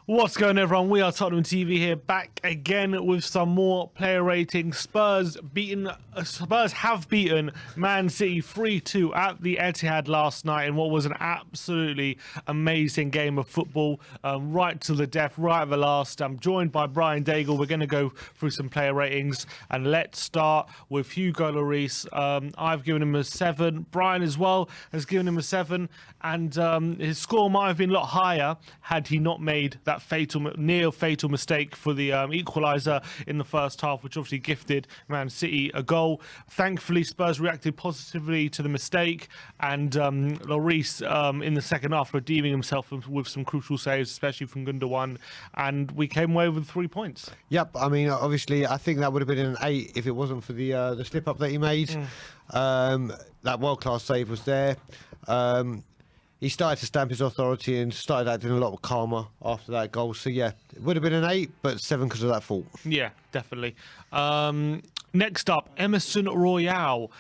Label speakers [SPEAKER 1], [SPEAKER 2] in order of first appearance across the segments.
[SPEAKER 1] What's going on, everyone? We are Tottenham TV here, back again with some more player ratings. Spurs have beaten Man City 3-2 at the Etihad last night in what was an absolutely amazing game of football, right to the death, right at the last. I'm joined by Brian Daigle. We're going to go through some player ratings, and let's start with HUGO Lloris. I've given him a 7. Brian as well has given him a 7, and his score might have been a lot higher had he not made that near fatal mistake for the equaliser in the first half, which obviously gifted Man City a goal. Thankfully, Spurs reacted positively to the mistake, and Lloris in the second half redeeming himself with some crucial saves, especially from Gundogan, and we came away with 3 points.
[SPEAKER 2] Yep, I mean, obviously, I think that would have been an 8 if it wasn't for the slip up that he made. That world-class save was there. He started to stamp his authority and started acting a lot calmer after that goal. So, yeah, it would have been an 8, but 7 because of that fault.
[SPEAKER 1] Yeah, definitely. Next up, Emerson Royale.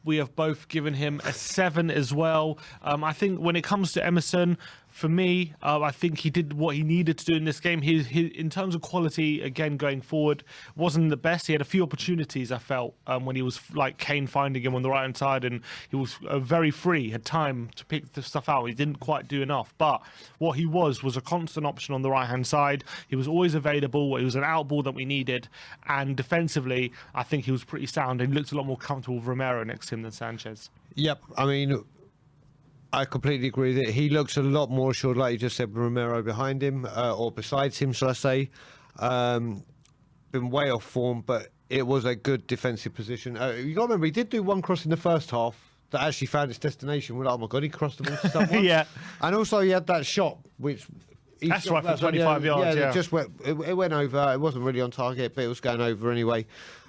[SPEAKER 1] We have both given him a 7 as well. I think when it comes to Emerson, for me, I think he did what he needed to do in this game. He in terms of quality, again, going forward, wasn't the best. He had a few opportunities, I felt, when he was like Kane finding him on the right-hand side, and he was very free, had time to pick the stuff out. He didn't quite do enough, but what he was a constant option on the right-hand side. He was always available. He was an out ball that we needed, and defensively, I think he was pretty sound and looked a lot more comfortable with Romero next to him than Sanchez.
[SPEAKER 2] Yep, I mean, I completely agree that he looks a lot more assured, like you just said, with Romero behind him, or besides him, shall I say. Been way off form, but it was a good defensive position. You got to remember, he did do one cross in the first half that actually found its destination. We're like, oh my God, he crossed the ball to someone.
[SPEAKER 1] Yeah.
[SPEAKER 2] And also he had that shot, which...
[SPEAKER 1] That's right, for 25 yards, yeah.
[SPEAKER 2] It just went, it went over. It wasn't really on target, but it was going over anyway.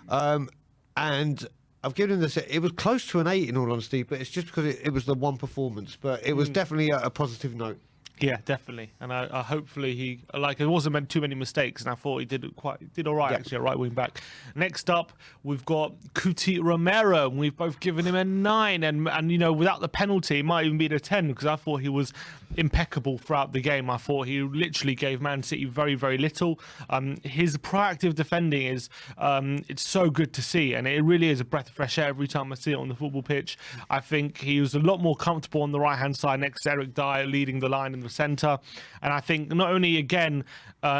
[SPEAKER 2] And I've given him this. It was close to an 8 in all honesty, but it's just because it was the one performance. But it was definitely a positive note.
[SPEAKER 1] Yeah, definitely, and I hopefully he it wasn't meant too many mistakes, and I thought he did all right actually at right wing back. Next up, we've got Cuti Romero, and we've both given him a 9, and you know, without the penalty, it might even be a 10 because I thought he was impeccable throughout the game. I thought he literally gave Man City very, very little. His proactive defending is it's so good to see, and it really is a breath of fresh air every time I see it on the football pitch. I think he was a lot more comfortable on the right hand side next to Eric Dyer leading the line in the centre, and I think not only again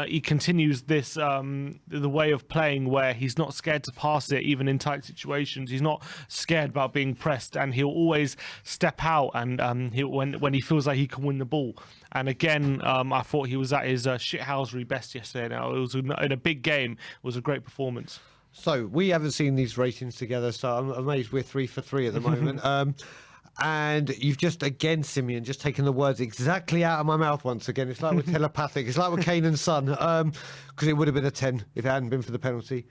[SPEAKER 1] he continues this the way of playing where he's not scared to pass it even in tight situations. He's not scared about being pressed, and he'll always step out and when he feels like he can win the ball. And again, I thought he was at his shithousery best yesterday. Now it was in a big game. It was a great performance.
[SPEAKER 2] So we haven't seen these ratings together, so I'm amazed we're 3 for 3 at the moment. And you've just, again, Simeon, just taken the words exactly out of my mouth once again. It's like we're telepathic. It's like we're Kane and Son, because it would have been a 10 if it hadn't been for the penalty.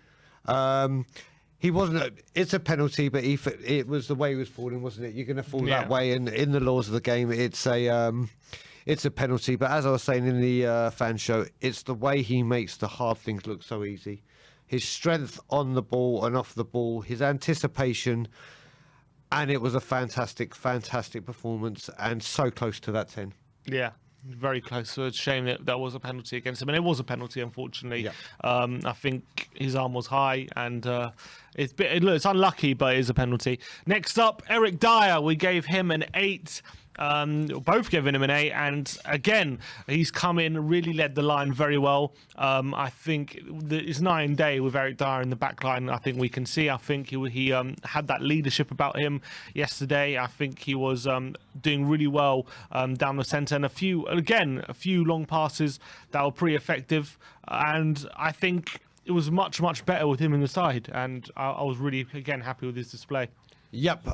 [SPEAKER 2] He wasn't. It's a penalty, but it was the way he was falling, wasn't it? You're going to fall that way, and in the laws of the game, it's a penalty. But as I was saying in the fan show, it's the way he makes the hard things look so easy. His strength on the ball and off the ball, his anticipation. And it was a fantastic, fantastic performance, and so close to that 10.
[SPEAKER 1] Yeah, very close. So it's a shame that that was a penalty against him, and it was a penalty, unfortunately. Yeah. I think his arm was high, and it's unlucky, but it is a penalty. Next up, Eric Dyer. We gave him an 8. Both giving him an 8, and again he's come in, really led the line very well. I think his 9 day with Eric Dyer in the back line, I think we can see. I think he had that leadership about him yesterday. I think he was doing really well down the centre, and a few long passes that were pretty effective, and I think it was much better with him in the side, and I was really again happy with his display.
[SPEAKER 2] Yep.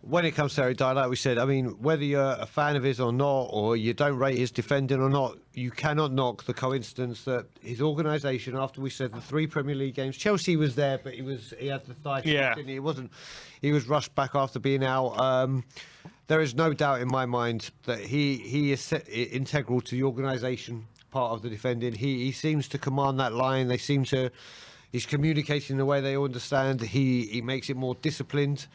[SPEAKER 2] When it comes to Eric Dyer, like we said, I mean, whether you're a fan of his or not, or you don't rate his defending or not, you cannot knock the coincidence that his organisation, after we said the 3 Premier League games, Chelsea was there, but he had the thigh.
[SPEAKER 1] Yeah.
[SPEAKER 2] Didn't he? He was rushed back after being out. There is no doubt in my mind that he is integral to the organisation part of the defending. He seems to command that line. He's communicating the way they understand. He makes it more disciplined.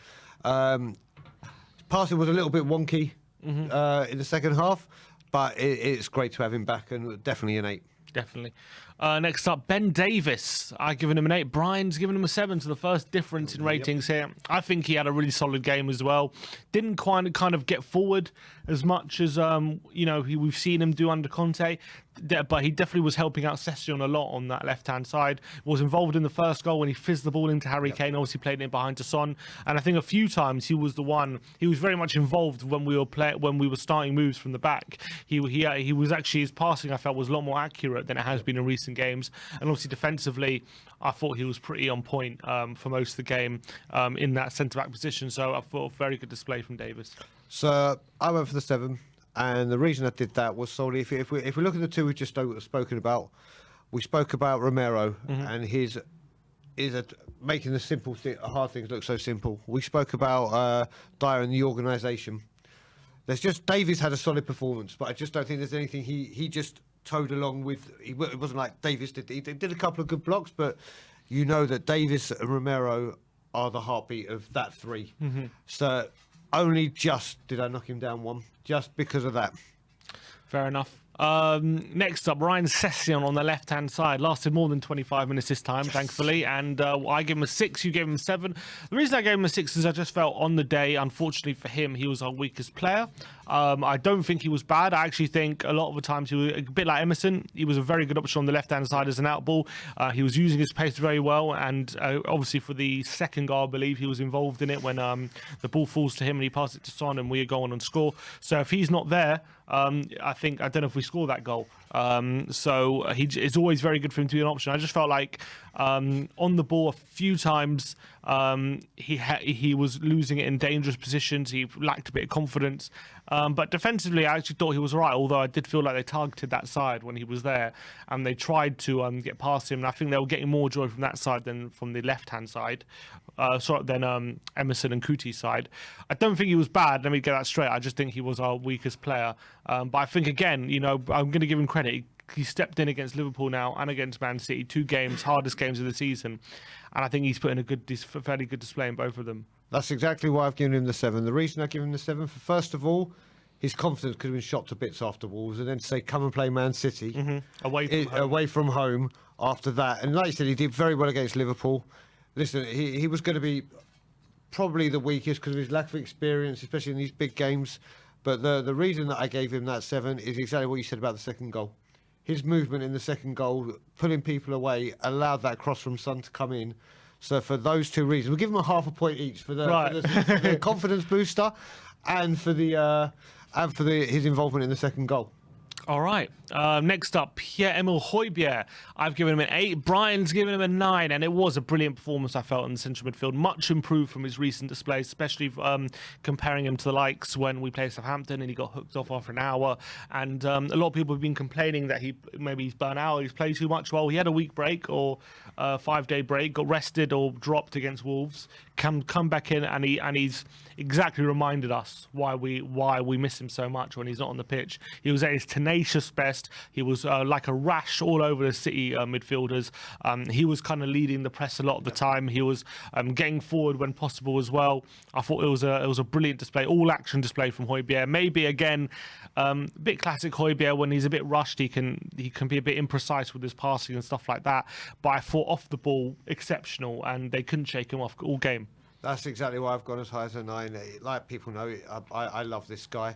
[SPEAKER 2] Passing was a little bit wonky in the second half, but it's great to have him back, and definitely an 8.
[SPEAKER 1] Definitely. Next up, Ben Davis. I've given him an 8. Brian's given him a 7. So the first difference in ratings here. I think he had a really solid game as well. Didn't kind of get forward as much as we've seen him do under Conte, but he definitely was helping out SESSEGNON a lot on that left-hand side. Was involved in the first goal when he fizzed the ball into Harry Kane. Obviously played it behind to Son, and I think a few times he was the one. He was very much involved when we were starting moves from the back. He was actually, his passing, I felt, was a lot more accurate than it has been in recent games, and obviously defensively I thought he was pretty on point for most of the game in that centre-back position. So I thought a very good display from Davis.
[SPEAKER 2] So I went for the 7, and the reason I did that was solely if we look at the two we've just spoken about. We spoke about Romero and his making the hard things look so simple. We spoke about DIER and the organisation. There's just Davies had a solid performance, but I just don't think there's anything he just towed along with. It wasn't like Davies did. He did a couple of good blocks, but you know that Davies and Romero are the heartbeat of that 3. So only just did I knock him down 1, just because of that.
[SPEAKER 1] Fair enough. Next up, Ryan SESSEGNON on the left-hand side. Lasted more than 25 minutes this time, thankfully. And I gave him a 6, you gave him a 7. The reason I gave him a 6 is I just felt on the day, unfortunately for him, he was our weakest player. I don't think he was bad. I actually think a lot of the times he was a bit like Emerson. He was a very good option on the left-hand side as an out ball. He was using his pace very well. And obviously for the second goal, I believe he was involved in it when the ball falls to him and he passes it to Son and we go on and score. So if he's not there, I don't know if we score that goal. So it's always very good for him to be an option. I just felt like on the ball a few times he was losing it in dangerous positions. He lacked a bit of confidence. But defensively, I actually thought he was all right, although I did feel like they targeted that side when he was there and they tried to get past him. And I think they were getting more joy from that side than from the left-hand side, than Emerson and Kuti's side. I don't think he was bad, let me get that straight. I just think he was our weakest player. But I think, again, I'm going to give him credit. He stepped in against Liverpool now and against Man City, 2 games, hardest games of the season. And I think he's put in a fairly good display in both of them.
[SPEAKER 2] That's exactly why I've given him the 7. The reason I give him the 7, first of all, his confidence could have been shot to bits after Wolves, and then to say, come and play Man City away from home after that. And like you said, he did very well against Liverpool. Listen, he was going to be probably the weakest because of his lack of experience, especially in these big games. But the reason that I gave him that 7 is exactly what you said about the second goal. His movement in the second goal, pulling people away, allowed that cross from Son to come in. So for those 2 reasons, we'll give him a half a point each for the confidence booster and for his involvement in the second goal.
[SPEAKER 1] All right. Next up, Pierre-Emile Højbjerg. I've given him an 8. Brian's given him a 9, and it was a brilliant performance, I felt, in the central midfield. Much improved from his recent displays, especially comparing him to the likes when we played Southampton and he got hooked off after an hour. And a lot of people have been complaining that he's burnt out, he's played too much. Well, he had a week break or a 5-day break, got rested or dropped against Wolves, come back in, and he's exactly reminded us why we miss him so much when he's not on the pitch. He was at his tenacious best. He was like a rash all over the City midfielders. He was kind of leading the press a lot of the time. He was getting forward when possible as well. I thought it was a brilliant display, all action display from Højbjerg. Maybe again, a bit classic Højbjerg. When he's a bit rushed, he can be a bit imprecise with his passing and stuff like that. But I thought off the ball, exceptional, and they couldn't shake him off all game.
[SPEAKER 2] That's exactly why I've gone as high as a 9. Like people know, I love this guy.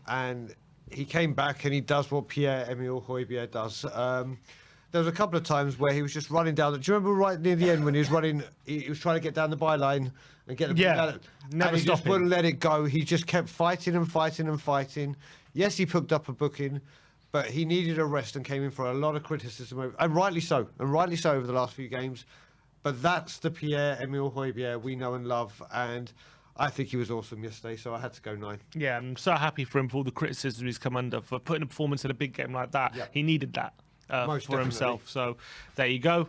[SPEAKER 2] And he came back and he does what Pierre-Emile Højbjerg does. There was a couple of times where he was just running down. Do you remember right near the end when he was running, he was trying to get down the byline and get the ball down?
[SPEAKER 1] Never
[SPEAKER 2] and he just
[SPEAKER 1] stopping.
[SPEAKER 2] wouldn't let it go. He just kept fighting and fighting and fighting. Yes, he picked up a booking, but he needed a rest and came in for a lot of criticism, and rightly so over the last few games. But that's the Pierre-Emile Højbjerg we know and love, and I think he was awesome yesterday, so I had to go 9.
[SPEAKER 1] Yeah, I'm so happy for him for all the criticism he's come under for putting a performance in a big game like that. Yep. He needed that for himself. So there you go.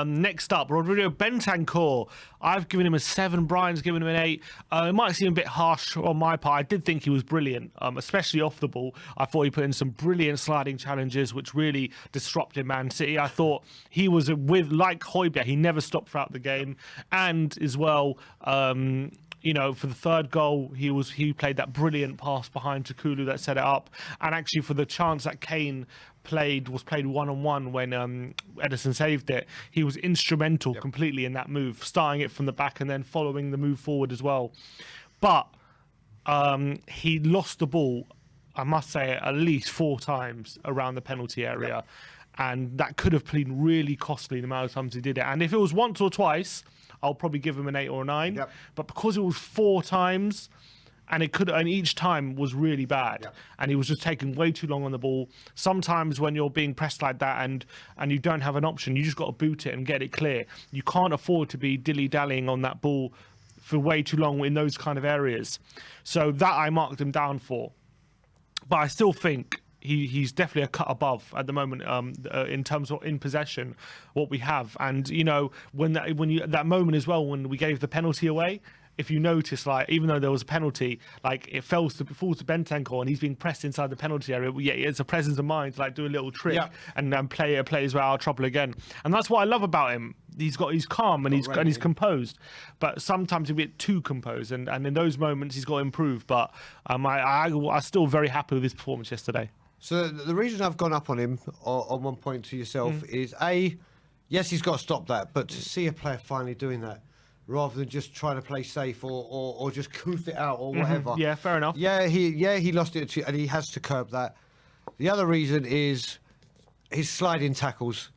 [SPEAKER 1] Next up, Rodrigo Bentancur. I've given him a 7. Brian's given him an 8. It might seem a bit harsh on my part. I did think he was brilliant, especially off the ball. I thought he put in some brilliant sliding challenges, which really disrupted Man City. I thought he was like Højbjerg. He never stopped throughout the game, and as well. you know, for the third goal, he played that brilliant pass behind to Kulu that set it up, and actually for the chance that KANE was played one-on-one when Ederson saved it. He was instrumental completely in that move, starting it from the back and then following the move forward as well. But he lost the ball, I must say, at least 4 times around the penalty area. And that could have been really costly the amount of times he did it. And if it was once or twice, I'll probably give him an 8 or a 9. But because it was 4 times, and each time was really bad, and he was just taking way too long on the ball. Sometimes when you're being pressed like that and you don't have an option, you just got to boot it and get it clear. You can't afford to be dilly-dallying on that ball for way too long in those kind of areas. So that I marked him down for. But I still think he's definitely a cut above at the moment in terms of in possession what we have. And you know, that moment as well when we gave the penalty away, if you notice, like, even though there was a penalty, like, it falls to Bentancur and he's being pressed inside the penalty area. Yeah, it's a presence of mind to like do a little trick and play his way out of trouble again. And that's what I love about him. He's calm and he's composed, but sometimes he's a bit too composed, and in those moments he's got to improve. But I'm still very happy with his performance yesterday.
[SPEAKER 2] So the reason I've gone up on him on one point to yourself is yes, he's got to stop that, but to see a player finally doing that, rather than just trying to play safe or just goof it out or whatever.
[SPEAKER 1] Yeah, fair enough.
[SPEAKER 2] Yeah, he lost it and he has to curb that. The other reason is his sliding tackles.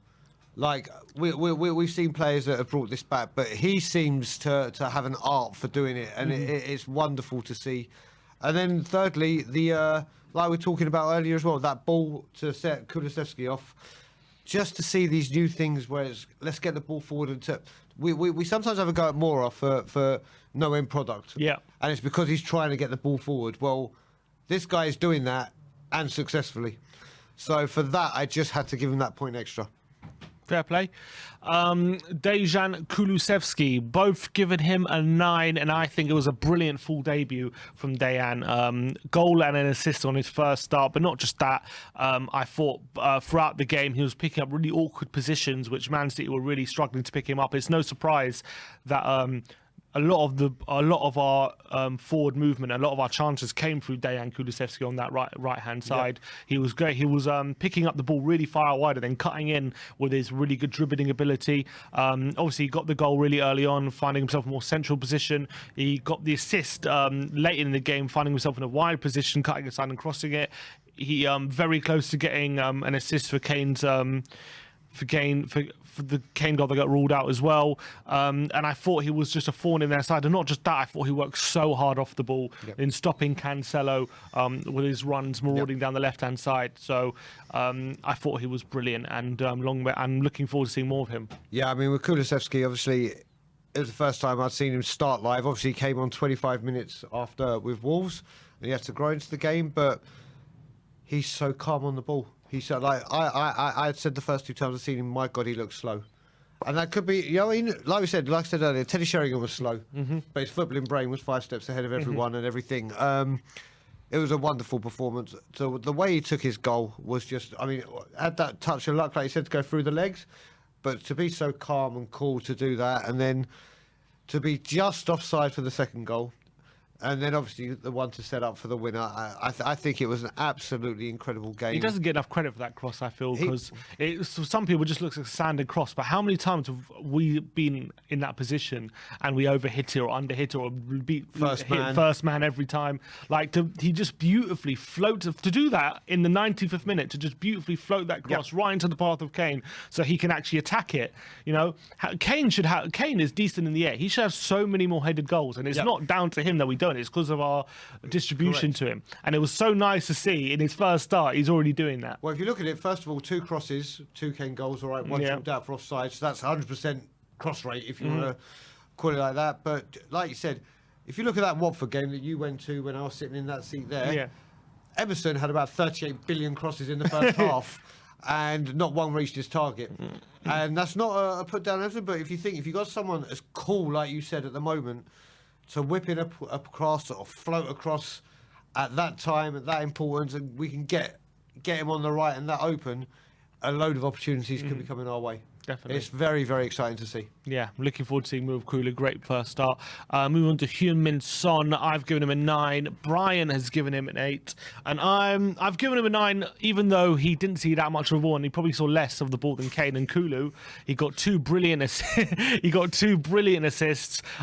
[SPEAKER 2] Like, we've seen players that have brought this back, but he seems to have an art for doing it, and it's wonderful to see. And then thirdly, like we were talking about earlier as well, that ball to set Kulusevski off, just to see these new things where it's, let's get the ball forward and we sometimes have a go at Mora for no end product.
[SPEAKER 1] Yeah.
[SPEAKER 2] And it's because he's trying to get the ball forward. Well, this guy is doing that and successfully. So for that, I just had to give him that point extra.
[SPEAKER 1] Fair play. Dejan, Kulusevski, both given him a 9, and I think it was a brilliant full debut from Dejan. Goal and an assist on his first start, but not just that. I thought throughout the game he was picking up really awkward positions, which Man City were really struggling to pick him up. It's no surprise that a lot of our forward movement, a lot of our chances came through Dejan Kulusevski on that right hand side. He was great. He was picking up the ball really far out wide and then cutting in with his really good dribbling ability. Obviously, he got the goal really early on, finding himself a more central position. He got the assist late in the game, finding himself in a wide position, cutting inside and crossing it. He very close to getting an assist for Kane's. For the KANE goal that got ruled out as well. And I thought he was just a thorn in their side. And not just that, I thought he worked so hard off the ball in stopping Cancelo with his runs marauding down the left-hand side. So I thought he was brilliant, and I'm looking forward to seeing more of him.
[SPEAKER 2] Yeah, I mean, with Kulusevski, obviously, it was the first time I'd seen him start live. Obviously, he came on 25 minutes after with Wolves, and he had to grow into the game, but he's so calm on the ball. He said, like, I had said the first 2 times I've seen him, my God, he looks slow. And that could be, you know, like I said earlier, Teddy Sheringham was slow, but his footballing brain was 5 steps ahead of everyone and everything. It was a wonderful performance. So the way he took his goal was just, I mean, had that touch of luck, like you said, to go through the legs, but to be so calm and cool to do that, and then to be just offside for the second goal, and then obviously the one to set up for the winner. I think it was an absolutely incredible game.
[SPEAKER 1] He doesn't get enough credit for that cross, I feel, because some people just looks like a standard cross. But how many times have we been in that position and we overhit it or underhit it or beat first man every time? Like, he just beautifully floats to do that in the 95th minute, to just beautifully float that cross right into the path of KANE so he can actually attack it. You know, KANE is decent in the air. He should have so many more headed goals, and it's not down to him that we don't. It's because of our distribution to him. And it was so nice to see in his first start, he's already doing that.
[SPEAKER 2] Well, if you look at it, first of all, 2 crosses, 2 KANE goals, all right, 1 jumped out for offside, so that's 100% cross rate, if you want to call it like that. But like you said, if you look at that Watford game that you went to when I was sitting in that seat there, Emerson had about 38 billion crosses in the first half, and not one reached his target. And that's not a put down Emerson, but if you got someone as cool, like you said, at the moment, to whip it up across or float across at that time, at that importance, and we can get him on the right and that open, a load of opportunities could be coming our way.
[SPEAKER 1] Definitely.
[SPEAKER 2] It's very, very exciting to see.
[SPEAKER 1] Yeah, I'm looking forward to seeing Move Kulu. Great first start. Moving on to Hyun-Min Son. I've given him a 9. Brian has given him an 8. And I've given him a 9, even though he didn't see that much of the ball and he probably saw less of the ball than KANE and Kulu. He got 2 brilliant assists.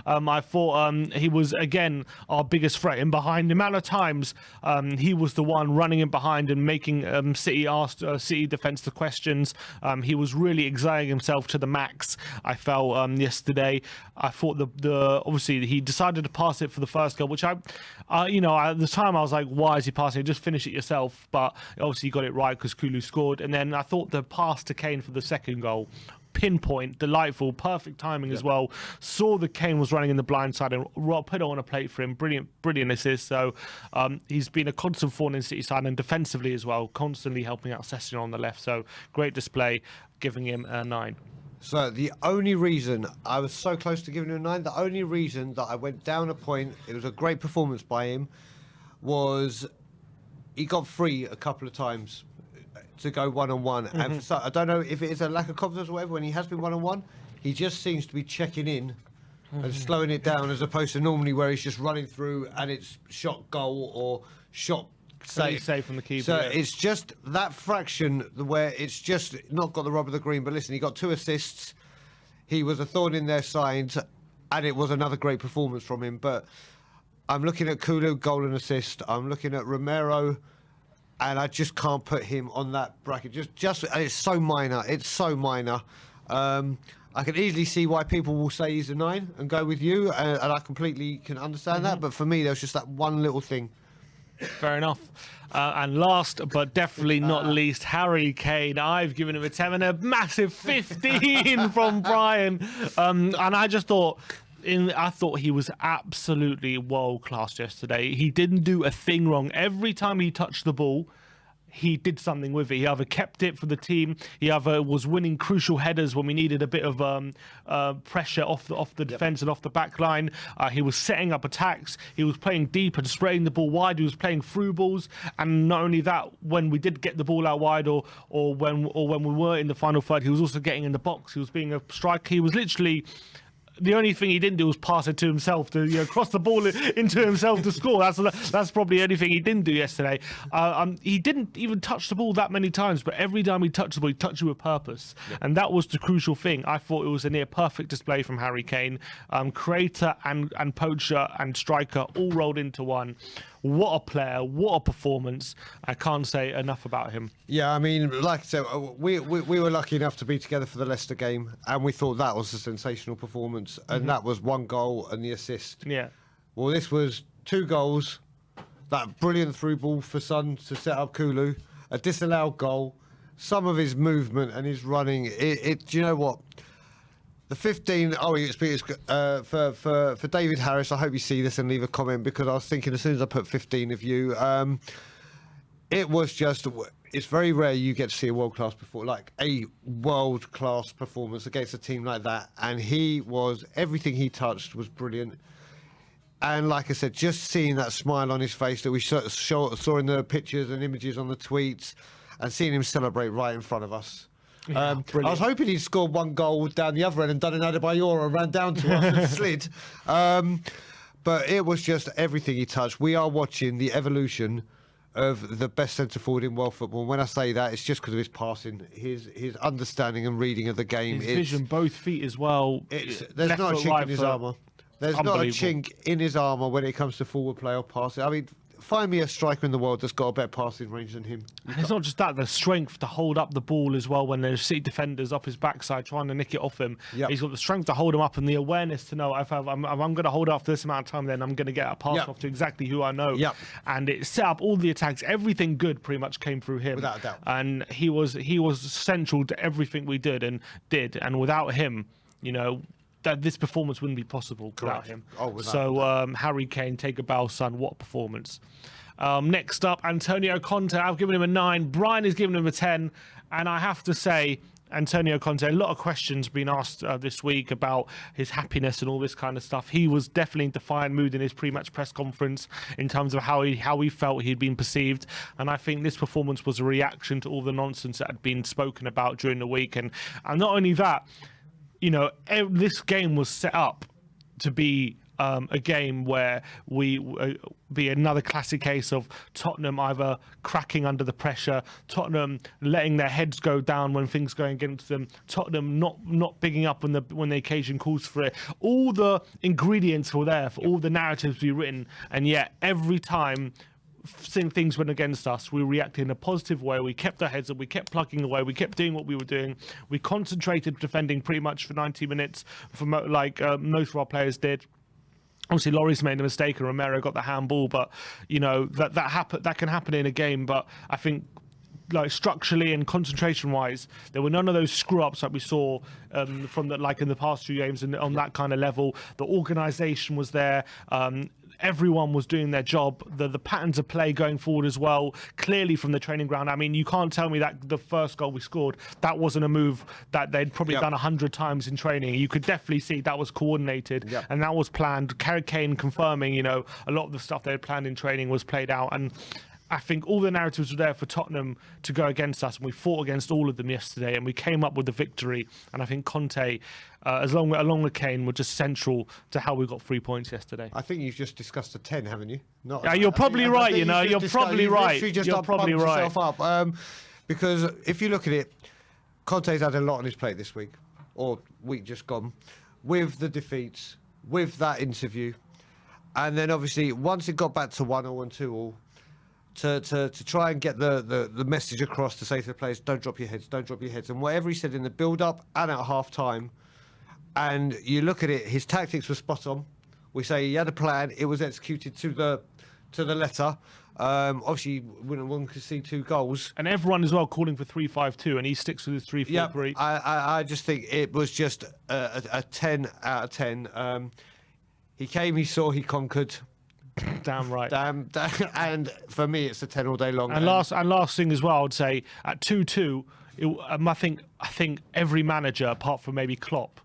[SPEAKER 1] I thought he was, again, our biggest threat in behind. The amount of times he was the one running in behind and making City defence the questions. He was really exerting himself to the max, I felt, yesterday. I thought obviously he decided to pass it for the first goal, which at the time I was like, why is he passing it? Just finish it yourself. But obviously he got it right because Kulu scored. And then I thought the pass to KANE for the second goal, pinpoint, delightful, perfect timing as well. Saw that KANE was running in the blind side and put it on a plate for him. Brilliant assist. So he's been a constant thorn in City side and defensively as well, constantly helping out SESSEGNON on the left. So great display, giving him a 9.
[SPEAKER 2] So the only reason I was so close to giving him a 9, the only reason that I went down a point, it was a great performance by him, was he got free a couple of times to go one-on-one. And I don't know if it is a lack of confidence or whatever, when he has been one-on-one, he just seems to be checking in and slowing it down, as opposed to normally where he's just running through and it's shot goal or shot save
[SPEAKER 1] from the keeper.
[SPEAKER 2] So it's just that fraction where it's just not got the rub of the green. But listen, he got 2 assists. He was a thorn in their side, and it was another great performance from him. But I'm looking at Kulu, goal and assist. I'm looking at Romero, and I just can't put him on that bracket. Just it's so minor. It's so minor. I can easily see why people will say he's a 9 and go with you, and I completely can understand that. But for me, there was just that one little thing.
[SPEAKER 1] Fair enough. And last but definitely not least, Harry Kane. I've given him a 10 and a massive 15 from Brian. And I just thought, I thought he was absolutely world class yesterday. He didn't do a thing wrong. Every time he touched the ball, he did something with it. He either kept it for the team, he either was winning crucial headers when we needed a bit of pressure off the defence and off the back line. He was setting up attacks. He was playing deep and spraying the ball wide. He was playing through balls. And not only that, when we did get the ball out wide or when we were in the final third, he was also getting in the box. He was being a striker. He was literally... The only thing he didn't do was pass it to himself, to cross the ball into himself to score. That's probably the only thing he didn't do yesterday. He didn't even touch the ball that many times, but every time he touched the ball, he touched it with purpose. Yeah. And that was the crucial thing. I thought it was a near perfect display from Harry Kane. Creator and poacher and striker all rolled into one. What a player, what a performance. I can't say enough about him.
[SPEAKER 2] Yeah, I mean, like I said, we were lucky enough to be together for the Leicester game, and we thought that was a sensational performance, and that was 1 goal and the assist.
[SPEAKER 1] Yeah.
[SPEAKER 2] Well, this was 2 goals, that brilliant through ball for Son to set up Kulu, a disallowed goal, some of his movement and his running. Do you know what? The 15, for David Harris, I hope you see this and leave a comment, because I was thinking as soon as I put 15 of you, it was just, it's very rare you get to see a world-class performance against a team like that. And everything he touched was brilliant. And like I said, just seeing that smile on his face that we saw in the pictures and images on the tweets, and seeing him celebrate right in front of us.
[SPEAKER 1] Yeah,
[SPEAKER 2] I was hoping he'd scored 1 goal down the other end and done an Adebayor and ran down to us and slid. But it was just everything he touched. We are watching the evolution of the best centre forward in world football. And when I say that, it's just because of his passing, his understanding and reading of the game.
[SPEAKER 1] His vision, both feet as well.
[SPEAKER 2] There's not a chink in his armour. There's not a chink in his armour when it comes to forward play or passing. I mean, find me a striker in the world that's got a better passing range than him.
[SPEAKER 1] And it's not just that, the strength to hold up the ball as well when there's City defenders up his backside trying to nick it off him. Yep. He's got the strength to hold him up and the awareness to know if I'm going to hold up for this amount of time, then I'm going to get a pass off to exactly who I know. Yep. And it set up all the attacks. Everything good pretty much came through him.
[SPEAKER 2] Without a doubt.
[SPEAKER 1] And he was central to everything we did. And without him, that this performance wouldn't be possible without him. Harry Kane, take a bow, son. What a performance. Next up, Antonio Conte. I've given him a 9. Brian has given him a 10. And I have to say, Antonio Conte, a lot of questions being asked this week about his happiness and all this kind of stuff. He was definitely in defiant mood in his pre-match press conference in terms of how he felt he'd been perceived. And I think this performance was a reaction to all the nonsense that had been spoken about during the week. And not only that, you know, this game was set up to be a game where we be another classic case of Tottenham either cracking under the pressure, Tottenham letting their heads go down when things go against them, Tottenham not bigging up when the occasion calls for it. All the ingredients were there for all the narratives to be written, and yet every time things went against us, we reacted in a positive way. We kept our heads up, we kept plugging away, we kept doing what we were doing. We concentrated defending pretty much for 90 minutes, most of our players did. Obviously, LLORIS made a mistake and Romero got the handball, but you know that can happen in a game. But I think, like, structurally and concentration-wise, there were none of those screw-ups that we saw from in the past few games, and on that kind of level. The organisation was there. Everyone was doing their job. The patterns of play going forward as well, clearly from the training ground. I mean, you can't tell me that the first goal we scored, that wasn't a move that they'd probably done 100 times in training. You could definitely see that was coordinated and that was planned. KANE confirming, you know, a lot of the stuff they had planned in training was played out. And I think all the narratives were there for Tottenham to go against us, and we fought against all of them yesterday, and we came up with the victory. And I think Conte, along with KANE, were just central to how we got 3 points yesterday.
[SPEAKER 2] I think you've just discussed a 10, haven't you?
[SPEAKER 1] Yeah, you're probably right. You know, you're probably right.
[SPEAKER 2] You're probably right. Because if you look at it, Conte's had a lot on his plate this week, or week just gone, with the defeats, with that interview, and then obviously once it got back to 1-0 and 2-2. To try and get the message across to say to the players, don't drop your heads, don't drop your heads. And whatever he said in the build-up and at half-time, and you look at it, his tactics were spot on. We say he had a plan, it was executed to the letter. Obviously, one could see 2 goals.
[SPEAKER 1] And everyone as well calling for 3-5-2, and he sticks with his 3-4-3.
[SPEAKER 2] I just think it was just a 10 out of 10. He came, he saw, he conquered.
[SPEAKER 1] Damn right.
[SPEAKER 2] Damn, and for me, it's a 10 all day long.
[SPEAKER 1] And last thing as well, I would say at 2-2, I think every manager, apart from maybe Klopp,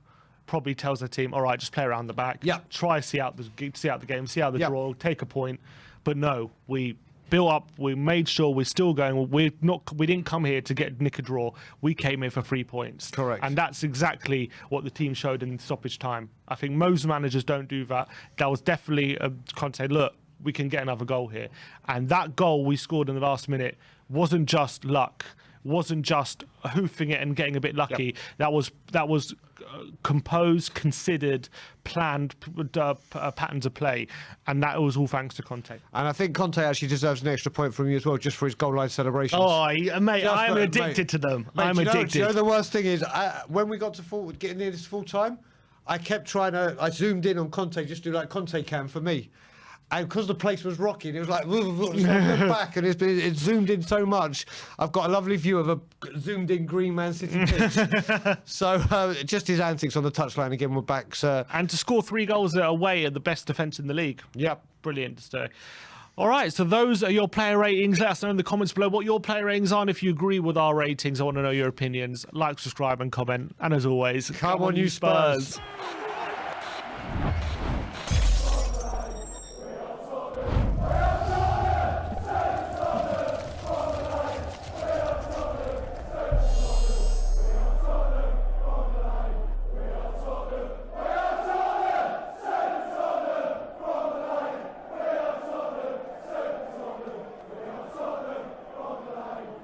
[SPEAKER 1] probably tells the team, all right, just play around the back.
[SPEAKER 2] Yeah.
[SPEAKER 1] Try see out the game, see out the draw, take a point. But no, we built up. We made sure we're still going. We didn't come here to nick a draw. We came here for 3 points.
[SPEAKER 2] Correct.
[SPEAKER 1] And that's exactly what the team showed in stoppage time. I think most managers don't do that. That was definitely Conte. Look, we can get another goal here. And that goal we scored in the last minute wasn't just luck. Wasn't just hoofing it and getting a bit lucky. That was composed, considered, planned patterns of play, and that was all thanks to Conte.
[SPEAKER 2] And I think Conte actually deserves an extra point from you as well, just for his goal line celebrations.
[SPEAKER 1] Oh, mate, I'm addicted to them. I'm addicted.
[SPEAKER 2] You know the worst thing is, when we got to getting near this full time, I kept I zoomed in on Conte, just do like Conte can for me. And because the place was rocking, it was like back, and it's zoomed in so much. I've got a lovely view of a zoomed in green Man City pitch. So just his antics on the touchline again were back.
[SPEAKER 1] And to score 3 goals away at the best defence in the league.
[SPEAKER 2] Yep,
[SPEAKER 1] brilliant. All right, so those are your player ratings. Let us know in the comments below what your player ratings are. And if you agree with our ratings, I want to know your opinions. Like, subscribe, and comment. And as always,
[SPEAKER 2] come on, you Spurs.